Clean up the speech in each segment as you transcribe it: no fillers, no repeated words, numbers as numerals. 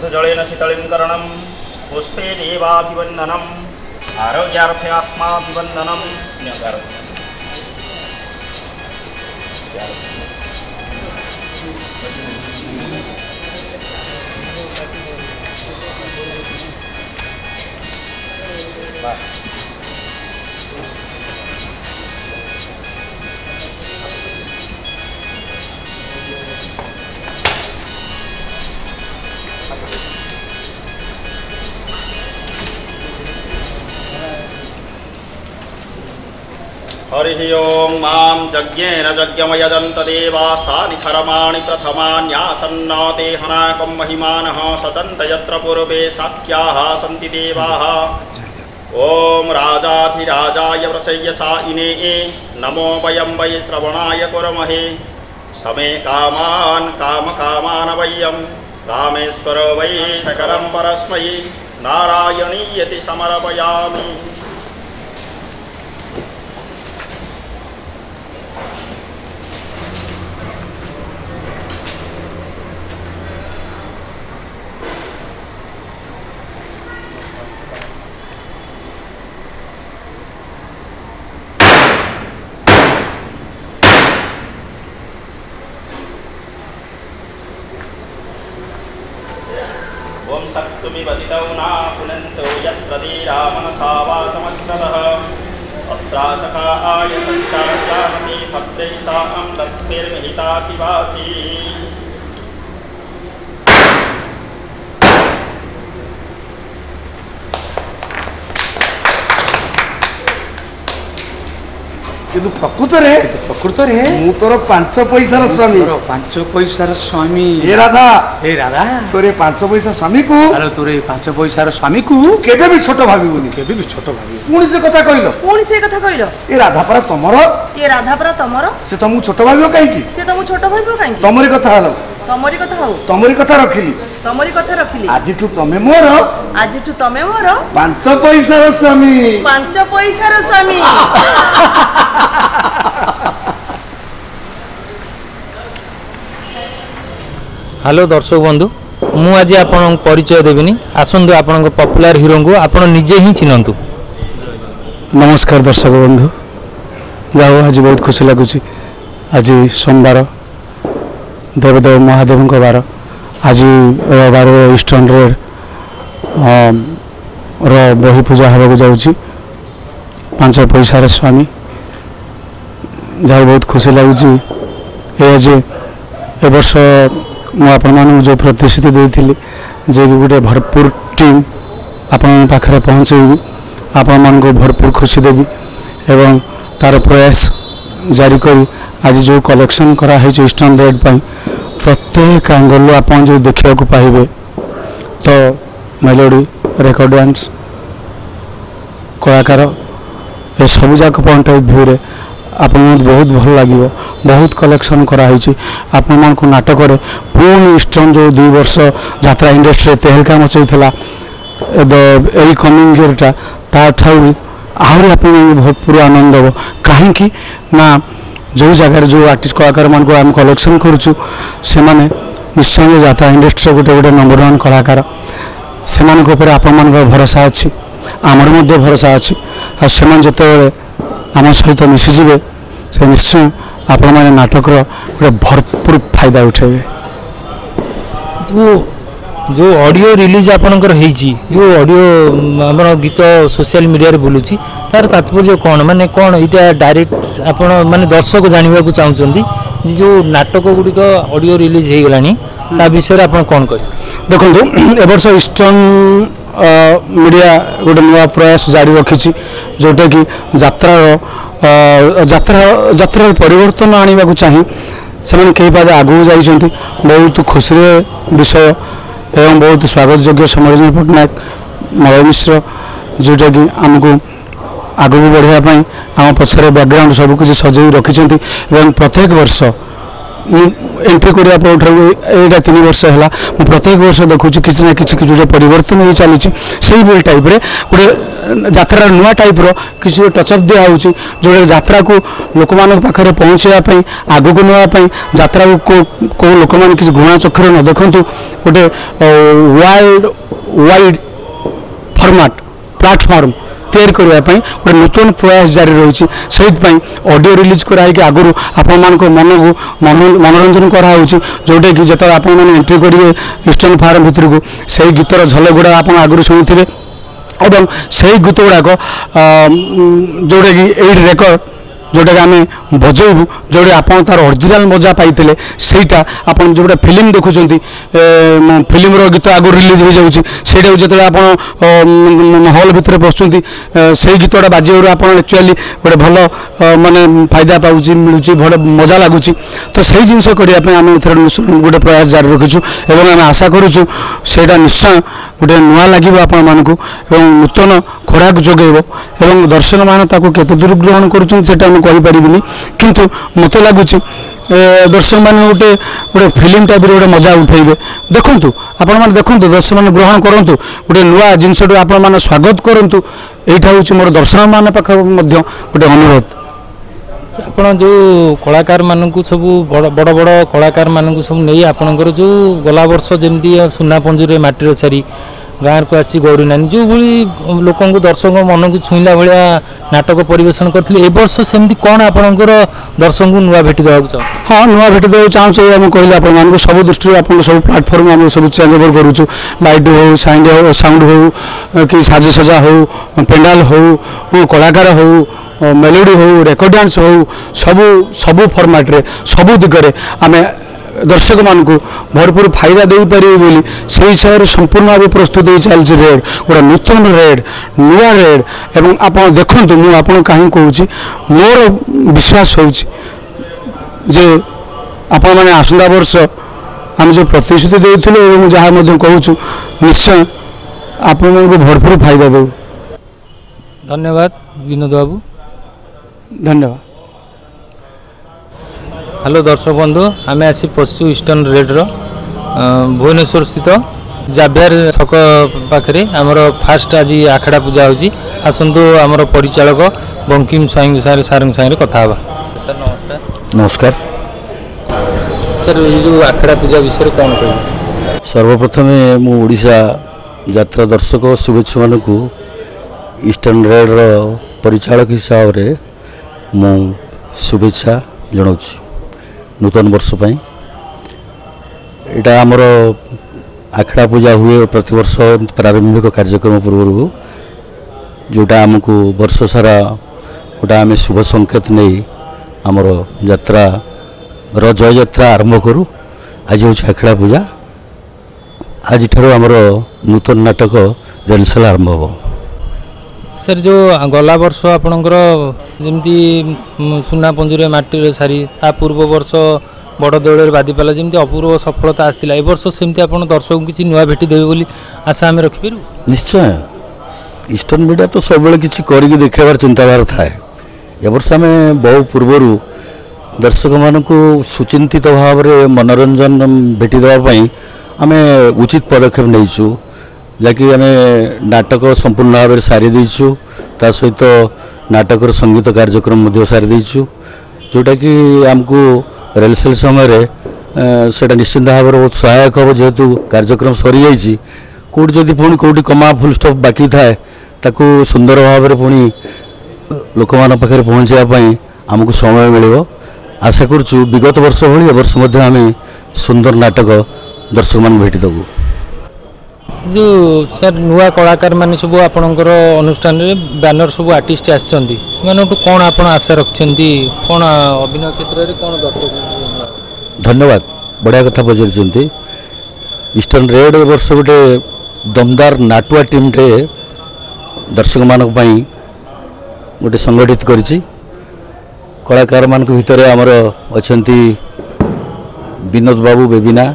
मधुजलेन शीतलीकरणं पुष्पे देवाभिवन्दनम् आरोग्यार्थे आत्माभिवन्दनम् हरिः ओं मां यज्ञेन यज्ञमयजन्त देवास्तानि धर्माणि प्रथमान्यासन्न ते हनाकं महिमानः सतन्त यत्र पूर्वे साख्याः सन्ति देवाः। ॐ राजाधिराजाय प्रसय्यसायिने नमो वयं वै श्रवणाय कुर्महे समे कामान् कामकामान् वयं कामेश्वरो वै सकलं परस्मै नारायणीयति समर्पयामि। ओम सक्तुमि वदितौ ना पुनन्तो यत्र धीरामनसा वातमस्करः अत्रासकाय सञ्चारयामि भद्रै सां दत्स्मिर्मिहितातिवासी। किंतु प्रकृत रे मु तोर 5 पैसार स्वामी 5 पैसार स्वामी ए राधा तोरे 5 पैसा स्वामी को अरे तोरे 5 पैसार स्वामी को केबे भी छोट भाबिबुनी पुणी से कथा कहलो ए राधा परा तमरो से तुम छोट भाबियो काई तमरी कथा हलो तमरी कथा रखिली आज तू तमे मोर 5 पैसार स्वामी हेलो दर्शक बंधु मु आज आपन परिचय देविनी आसंतु आपन पॉपुलर हीरो को आपन निजे ही चिन्हतु। नमस्कार दर्शक बंधु जाओ आज बहुत खुशी लगुच आज सोमवार देवदेव महादेव बार आज रविवार ईस्टर्न रोड बही पूजा होगा जाऊँगी 5 पैसार स्वामी जहाँ बहुत खुशी लगुच आज ए वर्ष मुझे जो प्रतिश्रुति देती जे गोटे भरपूर टीम आपण पाखे पहुँचेबी आपण को भरपूर खुशी देवी एवं तार प्रयास जारी कर आज जो कलेक्शन कराई ईस्टर्न रोड पर प्रत्येक एंगल आप जो देखा पाइबे तो मेलोडी रेकर्ड डांस कलाकार ये सब जाक पॉइंट ऑफ व्यू रे आपन बहुत भल लगे बहुत कलेक्शन कराई आपण को नाटक पुणी ईस्टर्न जो 2 वर्ष यात्रा इंडस्ट्री तेहलका मचाई यही कमिंग इयरटा आहरी आप भरपूर आनंद हम कहीं ना जो जगार जो आर्टिस्ट कलाकार मान को आम कलेक्शन करुचु से निश्चय यात्रा इंडस्ट्री गोटे गोटे नंबर 1 कलाकार से आपण भरोसा अच्छी आमर भरोसा अच्छी आ जिते आम सहित मिशिजे से निश्चय आपण मैंने नाटक गोटे भरपूर फायदा उठेबे। जो ऑडियो रिलीज आपनकर हेची जो ऑडियो हमर गीत सोशल मीडिया रे बुलुची तार तात्पर्य कोन माने कोन इटा डायरेक्ट आपण माने दर्शक जानिबा को चाहउचंदी जो नाटक गुडी को ऑडियो रिलीज हे गलानी ता विषय रे आपण कोन कहि देखंतु ए वर्ष ईस्टर्न मीडिया गोटे नुआ प्रयास जारी रखी जोटा कि यात्रा परिवर्तन आने को चाहिए से कई पाद आगू जाइए बहुत खुशी विषय एवं बहुत स्वागत योग्य समरंजन पट्टनायक मलय मिश्र जोटा कि आमको आगू बढ़ापी आम पचर बैकग्राउंड सबकि सजे रखिंट प्रत्येक वर्ष एंट्री करने यहाँ 3 वर्ष है प्रत्येक वर्ष देखुँ किसी ना कि जो परिवर्तन हो चली से भी टाइप गोटे यात्रा नुआ टाइप किसी टचअप दिखाऊँ जो यात्रा को लोक मान पाखे पहुँचापी आग को नापी यात्रा को लोक मैंने किसी घृणा चक्षुर न देखु गोटे वर्ल्ड वाइड फॉर्मेट प्लेटफॉर्म तैयारी करने गोटे नूतन प्रयास जारी रही से ऑडियो रिलीज कराई आगुरी आपण को मन को मनोरंजन कराऊँ जोटा कि जो आप एंट्री करेंगे ईस्टर्न फार्म भितर को से गीतर झलक गुड़ा आप आगुरी शुणी और से गीत गुड़ाक जोटा कि यही रेकर्ड जोटा कि आम बजेबू जोटा आप तार ओरिजिनल मजा पाई सेटा आप जो फिल्म देखुं फिल्म गीत आगु रिलीज हो जाऊँगा जो आप हल भितर पशुँच से गीतटा बाजे आप एक्चुअली गोटे भल माने फायदा पाँच मिलूँ भल मजा लगुच तो सही जिनस करने आम गोटे प्रयास जारी रखीचु और आम आशा करुँ से निश्चय गोटे नुआ लगे आपण मानक नूतन खोराक जोगेब और दर्शक मान केते दूर ग्रहण करें किंतु मत लगुच दर्शक मैंने गोटे गोटे फिल्म टाइप गोटे मजा उठेबे देखु आपण मैंने देखु दर्शक मैंने ग्रहण करूँ गोटे नुआ जिनस आप स्वागत करूँ यहाँ हूँ मोर दर्शक मान पाख गोटे अनुरोध आपण जो कलाकार मानक सब बड़ बड़ कलाकार मानक सब नहीं आपणकर जो गला वर्ष जमी सुना पंजुरे माटीर छारी गाँव को आसी गौरी नानी जो भाई लोक दर्शक मन को छुईला भाया नाटक परिवेशन करते वर्ष सेमती कौन आपणकर दर्शक को नुआ भेटी देवा चाह हाँ नुआ भेटी देवा चाहूँ आम कहले आप सब दृष्टि आप सब प्लाटफर्म आम सब चेंज ओवर करूँ लाइट हो साउंड हो कि साजसजा हो पेंडाल हो कलाकार हो मेलोडी हो रेकर्ड डांस हो सबू सबू फॉर्मेट रे सबू दिगरे आम दर्शक मान को भरपूर फायदा दे पारे बोली से हिसाब से संपूर्ण भाव प्रस्तुत हो चलती रेड गोटे नूतन रेड नुआ रेड एवं आप देखु मुझे कहीं कहूँ मोर विश्वास होजे आपण मैंने आसंता वर्ष आम जो प्रतिश्रुति देते जहाँ कहूँ निश्चय आपण को भरपूर फायदा दे। धन्यवाद विनोद बाबू धन्यवाद। हेलो दर्शक बंधु आम आसी पशु ईस्टर्न रेड्र भुवनेश्वर स्थित जाभियर छक पाखे आमर फास्ट आज आखड़ा पूजा होची आसतु आमर परिचालक बंकिम स्वाई सार सारे कथा सर नमस्कार। नमस्कार सर ये जो आखड़ा पूजा विषय कौन कह सर्वप्रथम मु ओडिशा यात्रा दर्शक शुभेच्छु मानक ईस्टर्न रेड्र परिचालक हिसाब से मु शुभेच्छा जनाऊँ नूतन वर्ष पाई यहाँ आमर आखड़ा पूजा हुए प्रति वर्ष प्रारंभिक कार्यक्रम पूर्व जोटा आमको वर्ष सारा गोटा आम शुभ संकेत नहीं आमर यात्रा जय यात्रा आरंभ करूँ आज हूँ आखड़ा पूजा आज आमर नूतन नाटक रिहर्सल आरंभ हो। सर जो गला वर्ष आपणकर जमती सुना पंजुरे माटी सारी ता पूर्व वर्ष बड़ देवल बादीपाला जमी अपूर्व सफलता आसाला ए वर्ष सेमती आप दर्शक किसी नुआ भेटी देवे बोली आशा आम रखिपर निश्चय ईस्टर्न मीडिया तो सब किसी करके देखार चिंताधारा थाए ए वर्ष आम बहु पूर्वर दर्शक मान सुचिंतित भाव में मनोरंजन भेटी देवाई आम उचित पदक्षेप नहीं जहाँकि आम नाटक संपूर्ण भाव में सारी देचु ता सहित नाटक संगीत कार्यक्रम सारी देचु जोटा कि आमको रिहर्सल समय से निश्चिंत भाव में बहुत सहायक हम जेहेतु कार्यक्रम सरी जाइए कौट जदि पुणी कौटी कमा फुल स्टॉप बाकी थाए ताकू सुंदर भाव में पुणी लोक मान पाखे पहुँचापी आमको समय मिल आशा करुँ विगत वर्ष भाई वर्ष आम सुंदर नाटक दर्शक मान भेटी देवु। जो सर नुआ कलाकार मान सब आपणकर अनुष्ठान में बैनर सब आर्टिस्ट आसछंती कौन आप आशा रखिंट कौन अभिनय क्षेत्र में कौन दर्शक धन्यवाद बढ़िया कथा पचार ईस्टर्न रेड वर्ष गोटे दमदार नाटुआ टीम टे दर्शक मान गोटे संगठित करिछि कलाकार मान भितर आमर अच्छा विनोद बाबू बेबिना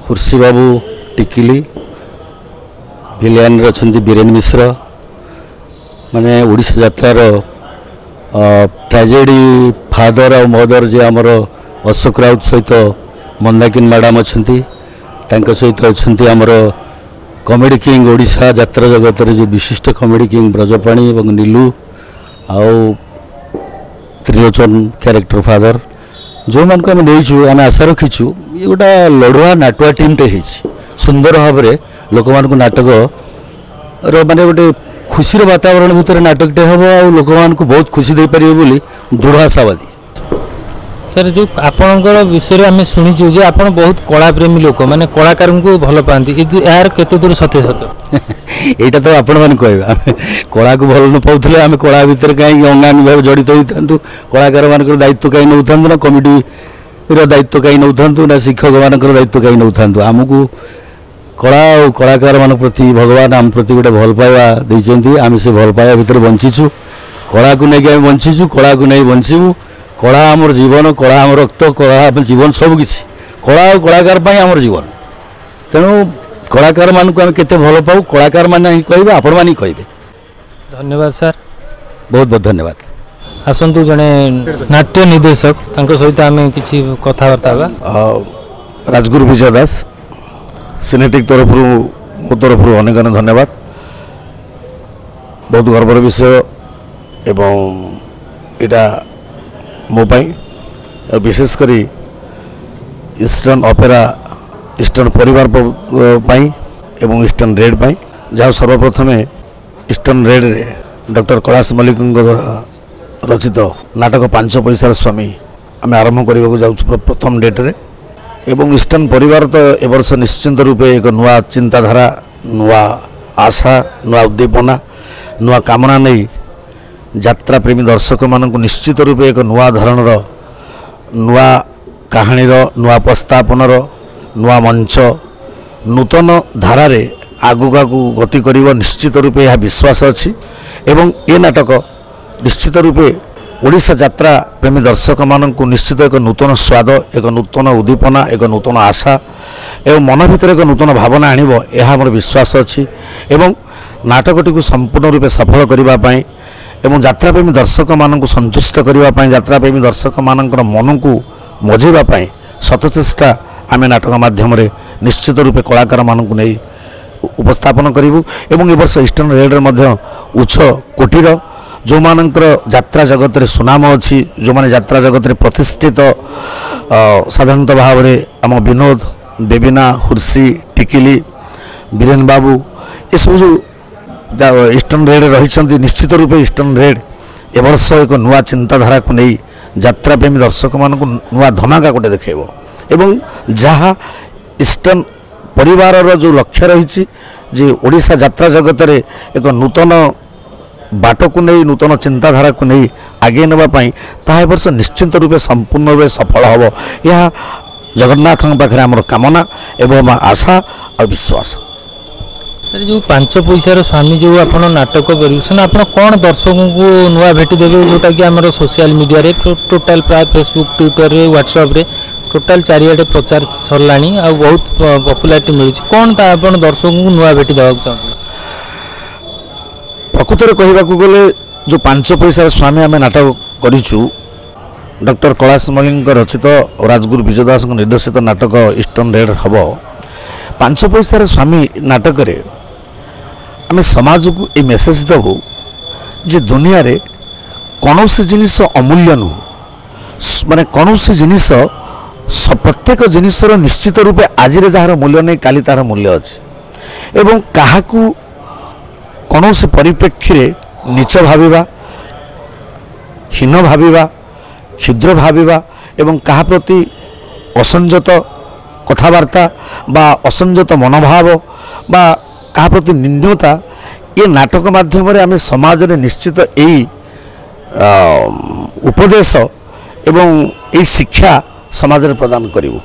हुर्सी बाबू टिकिली भिलियन अच्छा बीरेन मिश्र माने ओडिशा यात्रार ट्रेजेडी फादर और मदर जे आमर अशोक राउत सहित मंदाकिनी मैडम अच्छा सहित अच्छा आमर कॉमेडी किंग ओडिशा यात्रा जगत जो विशिष्ट कॉमेडी किंग ब्रजपाणी और नीलू आउ त्रिलोचन कैरेक्टर फादर जो मान को आम नहीं आम आशा रखीचु ये गोटा लड़ुआ नाटुआ टीमटे सुंदर भाव में लोक मान नाटक माने गोटे खुशी वातावरण भितर नाटकटे हम और लोक मान बहुत खुशी दे पारे बोली दृढ़ आशावादी। सर जो आपणकर विषय आम शुणीचु जे आप बहुत कला प्रेमी लोक माने कलाकार को भल पाती यार केते दूर सत्य सत्य यहाँ तो आपण मैंने कह कला को भल न पाते आम कला भितर कहीं अंगांगी भाव जड़ित होता कलाकार मान दायित्व कहीं नौ ना कमिटी दायित्व कहीं नौ ना शिक्षक मान दायित्व कहीं नौ आमको कला और कलाकार मान प्रति भगवान आम प्रति गोटे भल पाइबा देइछन्ती आम से भल पाइबा भितर बंचीचु कला को लेकिन आम बंचीचु कला को नहीं बंचू कला आमर जीवन कला आम रक्त कला आम जीवन सबकि कला और कलाकार आमर जीवन तेणु कलाकार मान को आम केते भल पाऊ कलाकार मान ही कहे आपण मान ही कहे। धन्यवाद सर बहुत बहुत धन्यवाद। आसतु जड़े नाट्य निर्देशक सहित आम कि कथबार्ता राजगुरु विजय दास सिनेटिक तरफ मो तरफ अनेक अनेक धन्यवाद। बहुत गर्वर विषय एवं इटा मोपाई विशेषकर ईस्टर्न ऑपेरा ईस्टर्न परिवार एवं ईस्टर्न रेड पाई जहाँ सर्वप्रथम ईस्टर्न रेड रे डॉक्टर कैलाश मल्लिक द्वारा रचित नाटक 5 पैसार स्वामी आम आरंभ करने जाऊँ प्रथम डेट रे एवं ईस्टर्न परिवार तो ए वर्ष निश्चिंत रूपे एक नुआ चिंताधारा नुआ आशा नुआ उद्दीपना नुआ कामना नहीं यात्रा प्रेमी दर्शक मान निश्चित रूपे एक नुआ धरणर नुआ कहानीर नुआ उपस्थापनर नुआ मंच नूतन धारारे आगु आगु गति करिव निश्चित रूपे यह विश्वास अच्छी एवं ए नाटक निश्चित रूपे ओडिशा यात्रा प्रेमी दर्शक मान निश्चित एक नूतन स्वाद एक नूतन उद्दीपना एक नूतन आशा एवं मन भीतर एक नूतन भावना आणिब यह मोर विश्वास अच्छी एवं नाटकटी को संपूर्ण रूपे सफल करने एवं यात्रा प्रेमी दर्शक मान संतुष्ट करने यात्रा प्रेमी दर्शक मान मन को मजेवाई सतचेष्टा आम नाटक माध्यम निश्चित रूपे कलाकार मान नहीं उपस्थापन करूँ एवं ए वर्ष ईस्टर्न रेड उच्च कोटीर जो मानकर यात्रा जगत रे सुनाम अच्छी जो माने यात्रा जगत रे प्रतिष्ठित साधारणतः भाव में आम विनोद बेबिना हुर्सी टिकिली बीरेन बाबू ये सब जो ईस्टर्न रेड रही निश्चित रूपे ईस्टर्न रेड ए वर्ष एक नुआ चिंताधारा को नहीं यात्रा प्रेमी दर्शक मान नुआ धमाका गोटे देखेब एवं जहाँ ईस्टर्न परिवार जो लक्ष्य रही जे ओडिशा यात्रा जगत रे एक नूतन बाट को नहीं नूतन चिंताधारा को नहीं आगे नापी ताहा वर्ष निश्चिंत रूपे संपूर्ण रूपे सफल हम यह जगन्नाथ पाखे आम कामना एवं आशा और विश्वास। सर जो 5 पैसार स्वामी जो आप नाटक परिवेशन आप कौन दर्शकों को नुआ भेटी देवे जोटा कि आम सोशल मीडिया रे टोटाल प्राय फेसबुक ट्विटर रे व्हाट्सएप रे टोटाल चारिआडे प्रचार सरलानी आ बहुत पॉपुलारिटी मिली कौन ता आप दर्शकों को नुआ भेटी देवा चाहते प्रकृत कहवा गले जो 5 पैसार स्वामी आम नाटक करूँ डॉक्टर कैलाश मल्लिक रचित राजगुरु विजय दास निर्देशित नाटक ईस्टर्न रेड हम 5 पैसार स्वामी नाटक आम समाज को ये मेसेज देवु जे दुनिया रे कौन जिनिस अमूल्य नुह माने कौन जिनिस प्रत्येक जिनिसर निश्चित रूपे आज जार मूल्य नहीं काली तार मूल्य अच्छे एवं क्या कौन से परिप्रेक्षी रे नीच भाविबा हीन भाविबा क्षुद्र भाविबा एवं कहा प्रति असंजत कथबार्ता बा असंजत मनोभाव बा कहा प्रति निंदता ये नाटक माध्यम आम समाज रे निश्चित यही उपदेश एवं यही शिक्षा समाज रे प्रदान करूँ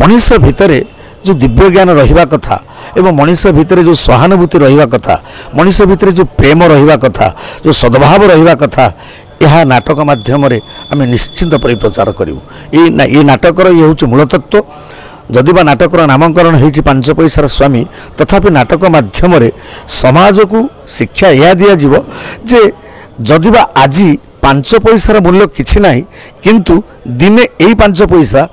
मनुष्य भितर जो दिव्य ज्ञान रहिबा कथा एवं मनुष्य भितर जो सहानुभूति रहिबा कथा मनुष्य भितर जो प्रेम रहिबा कथा जो सद्भाव रहिबा कथा यह नाटक माध्यम आम निश्चिंत परिप्रचार करूँ ये नाटकर ये हूँ मूल तत्व जदिबा नाटकर नामकरण होती 5 पैसार स्वामी तथापि नाटक माध्यम समाज को शिक्षा यह दिज्व जे जदिबा आज 5 पैसार मूल्य किछि नाही किंतु दिने यही 5 पैसा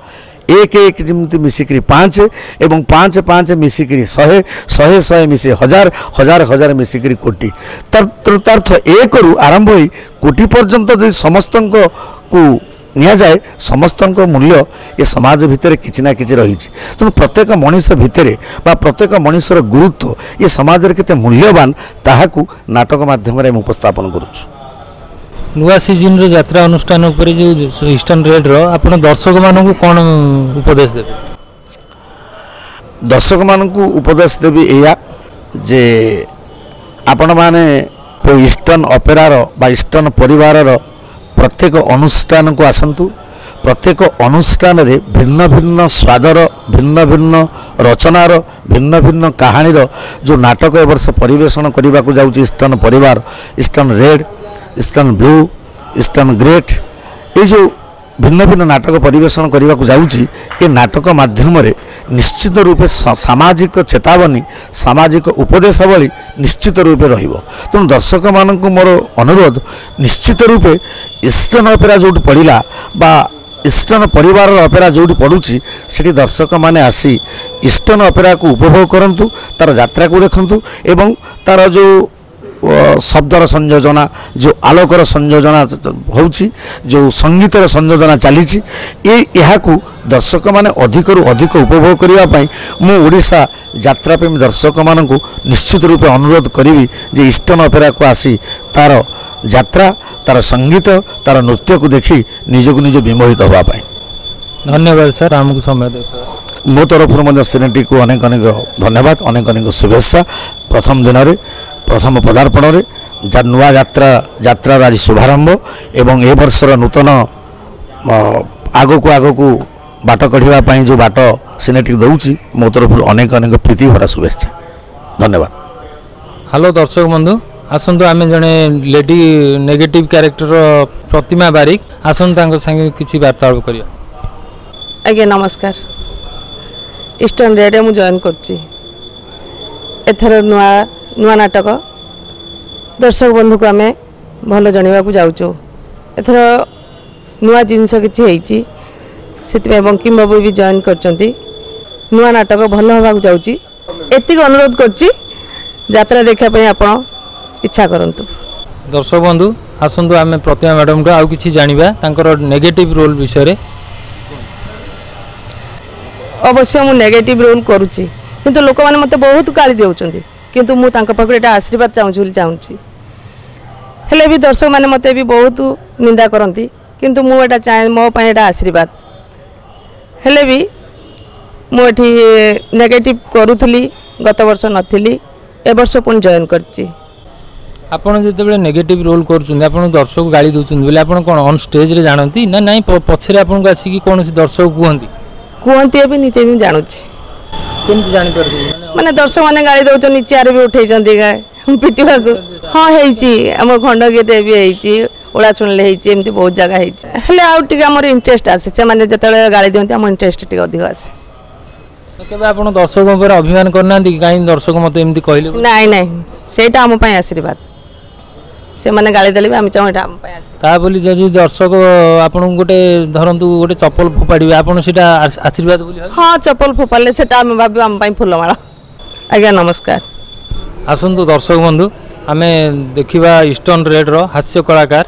एक एक जमी मिसिक 5 एवं 5 5 मिसिक 100 100 100 मिसे 1000 1000 1000 मिसिक कोटी तार्थ एक रु आरंभ हो कोटी पर्यंत जो समस्त को नियाजाए समस्त मूल्य ये समाज भितर किछि ना किछि रही तेणु प्रत्येक मनीष भितर बा प्रत्येक मनीषर गुरुत्व ये समाज रे केते मूल्यवान ताहाकू नाटक माध्यम रे उपस्थापन करूछु। नुआ सीजन रो यात्रा अनुष्ठान ऊपर जो ईस्टर्न रेड रो आपण दर्शक मानकू कोन उपदेश देबे? दर्शक मानकू उपदेश देबी एया जे आपण माने ईस्टर्न ऑपेरा रो बा ईस्टर्न परिवार रो प्रत्येक अनुष्ठान को आसंतु। प्रत्येक अनुष्ठान रे भिन्न भिन्न स्वादर भिन्न भिन्न रचनार भिन्न भिन्न कहानीर जो नाटक ए वर्ष परिवेषण करने को जाऊँ ईस्टर्न परिवार eastern red eastern blue eastern great ये जो भिन्न भिन्न नाटक परिवेषण करने को जाऊँगी ये नाटक माध्यम निश्चित रूपे सामाजिक चेतावनी सामाजिक उपदेशावली निश्चित रूपे रहिबो। तेणु दर्शक मानक मोर अनुरोध निश्चित रूपे ईस्टर्न ऑपेरा जो पड़ा बा ईस्टर्न परिवार ऑपेरा जो पड़ुची सेठी दर्शक माने आसी ईस्टर्न ऑपेरा को उपभोग करंतु तार यात्रा को देखंतु एवं तार जो शब्दर संयोजना जो आलोकर संयोजना होउची जो संगीतर संयोजना चली दर्शक माने अधिक रु अधिक उपभोग करने मु ओडिशा यात्रा प्रेमी दर्शक मानक निश्चित रूपे अनुरोध करी जे ईस्टर्न ऑपेरा को आसी तार यात्रा तार संगीत तार नृत्य को देखी निजक निज विमोहित होगा। धन्यवाद सर आमको समय दे मो तरफ सिनेटी को अनेक अनेक धन्यवाद अनेक अनेक शुभेच्छा। प्रथम दिन में प्रथम पदार्पण में नुआ यात्रार आज शुभारंभ एवं ए वर्षर नूतन आग को बाट कढ़ाई जो बाट सिनेटिक दौची मो तरफ अनेक अनेक प्रीति भरा शुभेच्छा। धन्यवाद। हेलो दर्शक बंधु आसतु आम जड़े लेडी नेगेटिव क्यारेक्टर प्रतिमा बारिक आसतु संगे किसी वार्तालाप करिया। आज्ञा नमस्कार। ईस्टर्न रेड मु जॉइन करछि एथर नुआ नुआ नाटक दर्शक बंधु को आम भल जाना जाऊँ एथर नुआ जिनस कि से बंकिम बाबू भी जॉइन करचंती नुआ नाटक भल होगा जाऊँगी एतिक अनुरोध करछि यात्रा देखापी आपण इच्छा करंतु। दर्शक बंधु आसतु आम प्रतिमा मैडम को आउ किछि जानिबा तांकर नेगेटिव रोल विषय। अवश्य मु नेगेटिव रोल करुच्ची किंतु लोक मैंने मत बहुत गाड़ी देउचंती किंतु मु तांका पाखु एटा आशीर्वाद चाहूँगी हेले भी दर्शक मैंने मत भी बहुत निंदा करती किंतु मु एटा चाहे मो पाए एटा आशीर्वाद हेले भी मुझे नेगेटिव करूली गत वर्ष नथी ए वर्ष पुणी जॉइन करची। आपन जिते नेगेटिव रोल कर दर्शक गाड़ी दूसरी बोले आप कौन ऑन स्टेज रे जानती ना नाई पछरे आपन को आसिक कौन दर्शक कहती भी निजे भी जानूँ माने दर्शक मैंने गाड़ी दौरान चेयर भी उठे पिटा को हाँ होम खंडगीटे भी ओला शुणिले एमती बहुत जगह हेल्ले आम इंटरेस्ट आसे से मैंने जिते गाड़ी दिखती आम इंटरेस्ट टे अधिक आसे। केबे आपण दर्शकों पर अभिमान करना कहीं दर्शक मत एमती कहले नाई नाई सेटा आम आशीर्वाद से मैंने गाड़ी देले आम चाहूँ आम ता बोली जदि दर्शक आपन गोटे धरंतु गोटे चप्पल फोपाड़ी आपन सेटा आशीर्वाद बोली हाँ चप्पल फोपाले सेटा आम भाबी आम पई फुलमाला। आज्ञा नमस्कार। आसंतु दर्शक बंधु आमे देखिबा ईस्टर्न रेड रो हास्य कलाकार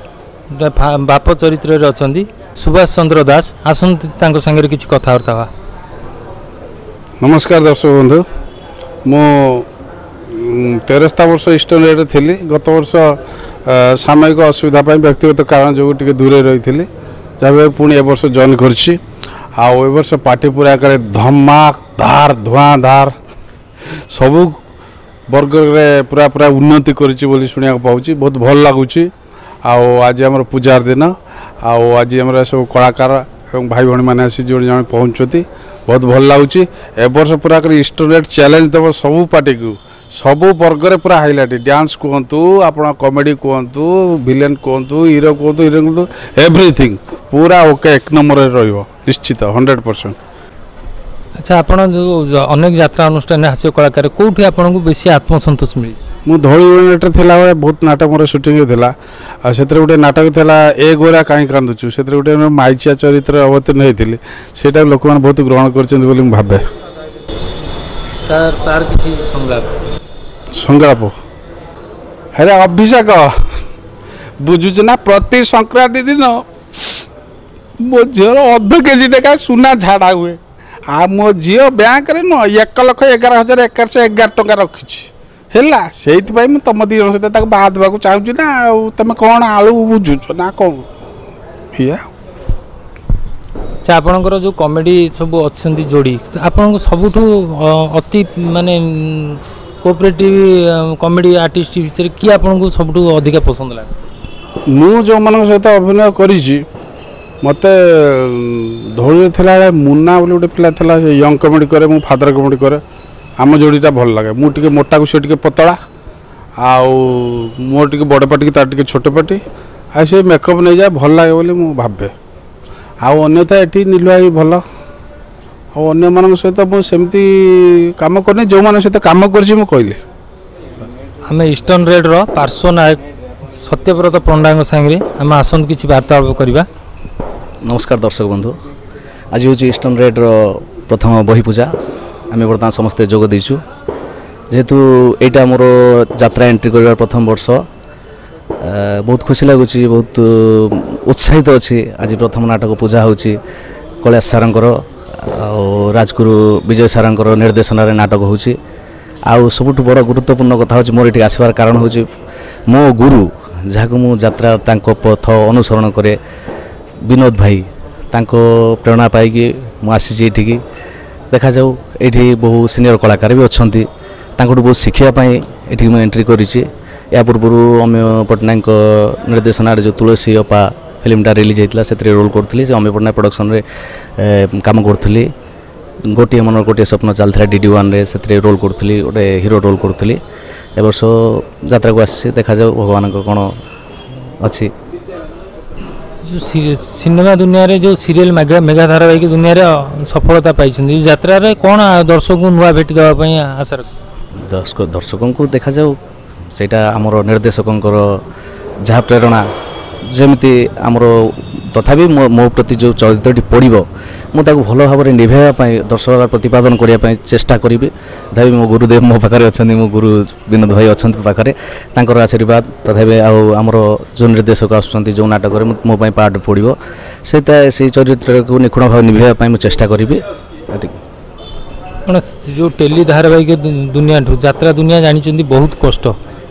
बाप चरित्र रे अछंती सुभाष चंद्र दास आसंतु तांको संगे किछि कथावार्ता बा। नमस्कार दर्शक बंधु मो 13 वर्ष ईस्टर्न रेड थी गत वर्ष सामयिक असुविधा व्यक्तिगत कारण जो टे दूर रही जब पुणी ए वर्ष जॉइन करछि आउ ए वर्ष पार्टी पूरा करे धमाकदार धुआंधार सबू वर्ग रे पूरा पूरा उन्नति करिछि बोली सुनिया पाउछि बहुत भल लागुछि। आउ आज हमर पूजार दिन आउ आज हमर सब कलाकार एवं भाई भणी माने आसी जोड़ जण पहुंचती बहुत भल लागुछि। ए वर्ष पूरा कर ईस्टर्न रेड चैलेंज देव सबू पार्टी को सबू वर्ग रे पूरा हाइलाइट डांस कहतु आपण कॉमेडी कहतु विलेन कहतु हीरो कहतु हीरोइन कहतु एवरीथिंग पूरा ओके एक नंबर रहिबो निश्चित 100%। अच्छा आपण जो अनेक यात्रा अनुष्ठान हास्य कलाकार कोठी आपण को बेसी आत्मसंतोष मिली? मु धौली यूनिट थिला बेले बहुत नाटक मोर शूटिंग होता आ सेतरे गोटे नाटक थिला ए गोरा काई कांदुछु सेतरे गोटे माइचिया चरित्र अवतीर्ण होइतिली सेटा लोक माने बहुत ग्रहण करछन बोली मु भाबे। तार किछि संग्राप हेरे अभिषेक बुझुछ ना प्रति संक्रांति दिन मो झीर अध केजी टेका सुना झाड़ा हुए आ मो झी बैंक रे न 1,11,111 टका रखी है तुम दी जन सहित बाहा देवा चाहूँ ना तुम कौन आलू बुझुच ना कौन या अच्छा आपणकर जो कॉमेडी सब अच्छा जोड़ी आपन सबुठ अति माने कोऑपरेटिव कॉमेडी आर्टिस्ट भितर किए आपन सबुठ अधिक पसंद लगे मु जो मान सहित अभिनय करी मत धौली थी मुन्ना बोली गोटे पिला था यंग कमेडी करे मु फादर कमेडी करे आम जोड़ीटा भल लगे मुझे मोटा को सी पतला आउ मोर टे बड़ पाटी तार टे छोट पाटी आ से मेकअप नहीं जाए भल लगे बोली मु भावे आउ अन्यथा ये नीलुआ भी भल अन्य मान सहित मुझे कम करनी जो मान सहित कम कर कहली आम ईस्टर्न रेड रो पार्श्व नायक सत्यव्रत पंडा सांगे आम आसत किसी वार्तालाप करवा। नमस्कार दर्शक बंधु आज हूँ ईस्टर्न रेड रो प्रथम बही पूजा आम बर्तमान समस्ते जोग देचु जेहेतु यहाँ मोर यात्रा एंट्री कर प्रथम वर्ष बहुत खुशी लगुच बहुत उत्साहित अच्छी आज प्रथम नाटक पूजा हो कैलाश सारंकर राजगुरु विजय सारंकर निर्देशन नाटक हो सबुठ बड़ गुरुत्वपूर्ण कथा हो मोर ये आसबार कारण हो मो गुरु जहाँ मु यात्रा पथ अनुसरण करे विनोद भाई प्रेरणा पाई मुझे ये देखा जाऊ ये बहु सीनियर कलाकार भी अच्छा बहुत शिखापी ये मुझे एंट्री करी या पूर्व अम्य पट्टनायक निर्देशन जो तुलसी अपा फिल्मटा रिलीज होता से रोल करी से अम्य पट्टनायक प्रोडक्शन रे काम करी गोटे मन गोटे स्वप्न चलता DD1 से रोल करी गोटे हीरो रोल करी ए वर्ष यात्रा को आसी देखा जाऊ भगवान कौन अच्छी सिनेमा दुनिया रे जो सीरियल मेगा धारावाहिक दुनिया रे सफलता पाई यात्रा रे कौन दर्शक को नुआ भेटी देवाई आशा रख दर्शकों को देखा जाऊ सेटा आमर निर्देशकों जहाँ प्रेरणा जमी आमर तथापि मो प्रति जो चरित्रटी पड़ो मुझे भल भाव में निभाई दर्शक प्रतिपादन करने चेष्टा करी तथापि मो गुरुदेव मो पाखे अच्छा मो गुरु विनोद भाई अच्छा पाखे आशीर्वाद तथापि आमर जो निर्देशक आसुँच जो नाटक मो पार्ट पड़ो से चरित्र को निखुण भाव निभाई चेष्टा करी जो टेली धारावाहिक दुनिया यात्रा दुनिया जानी बहुत कष्ट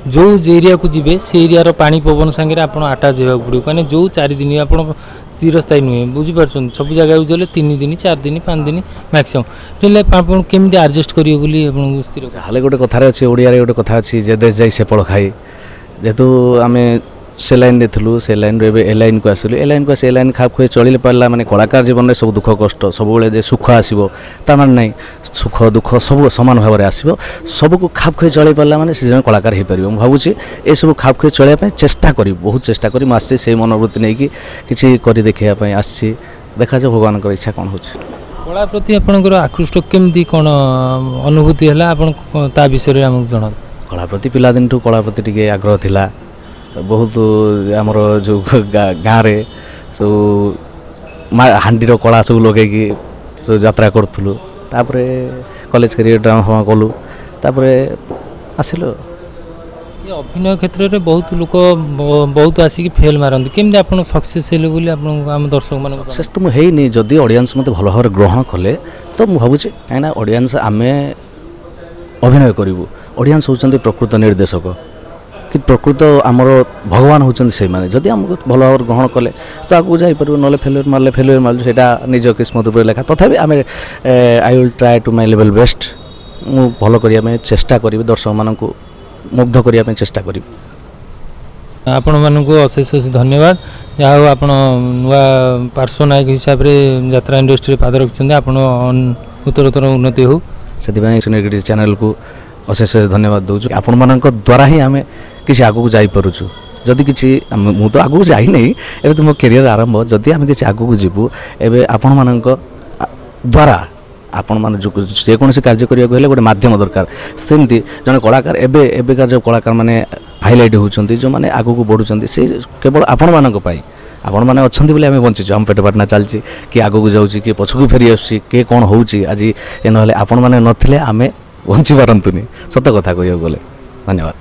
जो एरिया को जी से एरिया पानी पवन सांगे आप आटाच होगा पड़ो कहीं जो 4 दिन आप चिरस्थायी नुहे बुझीपार सब जगह गले 3 दिन 4 दिन 5 दिन मैक्सिमम केमी आडजस्ट करेंगे स्थिर गोटे कथार अच्छे ओडिया गोटे कथा अच्छी जे देश जाई से पड़ खाई जेहेतु आम से लाइन थी से लाइन रे ए लाइन को आसलु ए लाइन को ए लाइन खाप खुए चल पारा माने कलाकार जीवन में सब दुख कष्ट सब सुख आसो तामान नहीं सुख दुख सब सामान भाव में आसो सबको खाप खुए चल पारा माने से जन कलाकार हो पार भावुँ ये सब खाप खुए चलने चेष्टा करी बहुत चेष्टा करी आसी से मनोवृत्ति नहीं कि कर देखापी आसी देखा जाओ भगवान इच्छा कौन हो कला प्रति आपंकर आकृष्ट केमती कौन अनुभूति है ता विषय आमको जना कला प्रति पिलादिन कला प्रति टे आग्रह थिला बहुत आमर जो गाँव रे सब हांडीर कला सब लगे सब यात्रा करूँ कॉलेज करियर ड्रामा कलु आसिलु अभिनय क्षेत्र में बहुत लोक बहुत आसिक फेल मारती केमती आप सक्सेस हेल्ले आम दर्शक मान सक्सेस तो मुझे जदि ऑडियंस मत भल भाव ग्रहण कले तो मुझे भावुँ कहीं ऑडियंस आम अभिनय करूँ ऑडियंस होती प्रकृत निर्देशक कि प्रकृत आमर भगवान होती से माने जदि आमको भल भाव ग्रहण कले तो आगे जापर ना फेलुअर मारे फेलुअर मारे से निज किस्मत उपर लेखा तथापि आम I will try to my level best मु भल करने चेष्टा करी दर्शक मान मुग्ध करने चेष्टा करी आपण मानक अशेष धन्यवाद जहाँ आप नुआ पार्श्व नायक हिसाब से यात्रा इंडस्ट्री पाद रखिंट आप उत्तरोत्तर उन्नति हो से चैनल को अशेष धन्यवाद दूँ आपण मान द्वारा ही आम किसी आगू जापरुचु जदि किसी मु तो आगू जाई नहीं एबे तो मो कैरियर आरंभ जदि आम किसी आगू जीवु एबे आपण मान द्वारा आपण मान जो जेकोसी कार्य करने गोटे मध्यम दरकार सेमती जन कलाकार एबेकार जो कलाकार मैंने हाइलाइट होती जो मैंने आगू बढ़ुं से केवल आपण मान आपण मैंने अच्छा बोले आम बंचीचु आम पेट पाटना चलती किए आगू जाऊँगी किए पछक फेरी आसूँ किए कौन हो आज ये ना आपण मैंने नथिले आम बंची पारतुनी सत कथा कह गले धन्यवाद।